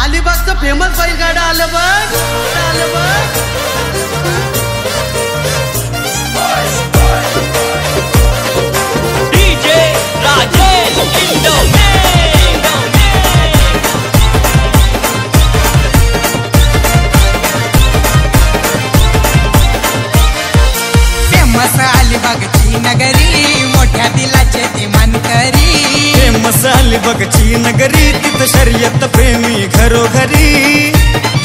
अलिबागचं famous बैलगाडा आलं बघ, आलं बघ। डीजे राजेश फेमस अलिबागची नगरी, मोठ्या दिलाचे ते मानकरी। फेमस अलिबागची नगरी, तिथं शर्यत प्रेमी घरोघरी।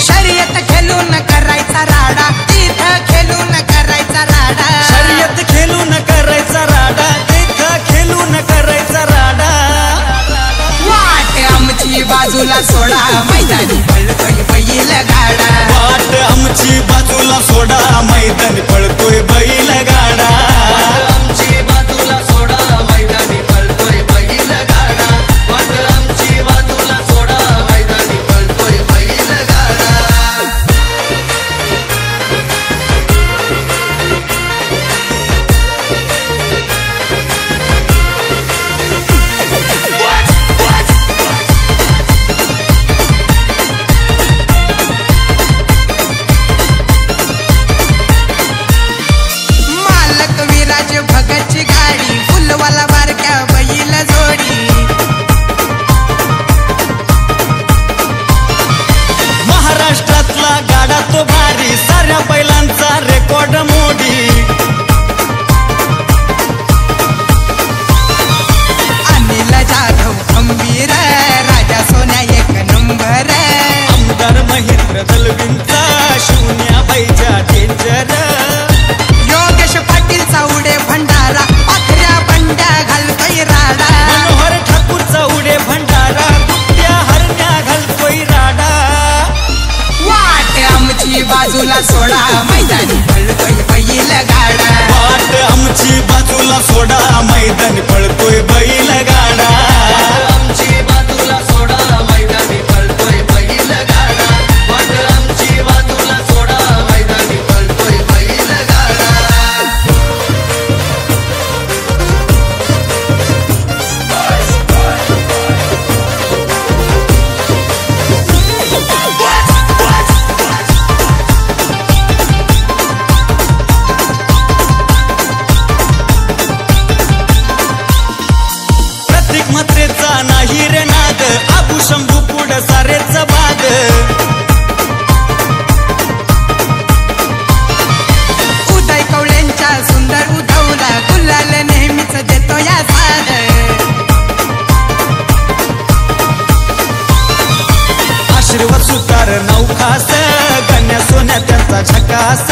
शर्यत खेळून करायचा राडा, तिथं खेळून करायचा राडा। शर्यत खेळून करायचा राडा, तिथं खेळून करायचा राडा। वाट आमची बाजूला सोडा, मैदानी पळतोय बैल गाडा। वाट आमची बाजूला सोडा, मैदानी पळतोय बैल गाडा। आमची बाजूला सोडा, मैदानी पळतोय बैल गाडा। वाट आमची बाजूला सोडा, मैदानी पळतोय बैल गाडा। मालक विराज भगतची गाडी, फुलवाला बारक्या बैल जोडी। महाराष्ट्रातला गाडा तो भारी, साऱ्या बैलांचा रेकॉर्ड मोडी। अनिल जाधव खंबीर, राजा सोन्या एक नंबर। आमदार महेंद्र दलवींचा, शून्या बाईच्या डेंजर। योगेश पाटील चावडे भंडारा, पाखऱ्या बंड्या घालतोय राडा। मनोहर ठाकूरचा उडे भंडारा, कुट्या हरण्या घालतोय राडा। वाट आमची बाजूला सोडा, मैदानी पळतोय बैल गाडा। वाट आमची बाजूला सोडा, मैदानी पळतोय बैल गाडा। आमची बाजूला सोडा, मैदानी पळतोय बैल गाडा। वाट आमची बाजूला सोडा, मैदानी पळतोय बैल गाडा। प्रत्येक मात्रेचा नाही रे नाद, आबू शंभू पुढ सारेच बाद। उदय कवळ्यांच्या सुंदर उधवला, गुलाल नेहमीच देतो या साध। आशीर्वाद सुतार नौखास, गण्या सोन्या त्यांचा झकास।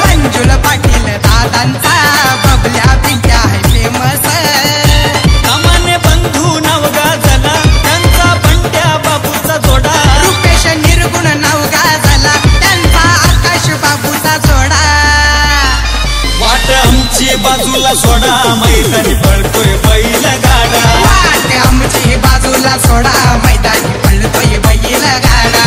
मंजुल पाटील दादांचा, बबल्या पिंट्या आहे फेमस। कामाने बंधू नाव गाजला, त्यांचा बंड्या बाबूचा जोडा। रुपेश निर्गुण नाव गाजला, त्यांचा आकाश बाबूचा जोडा। वाट आमची बाजूला सोडा, मैदानी पळतोय बैल गाडा। वाट आमची बाजूला सोडा, मैदानी पळतोय बैल गाडा।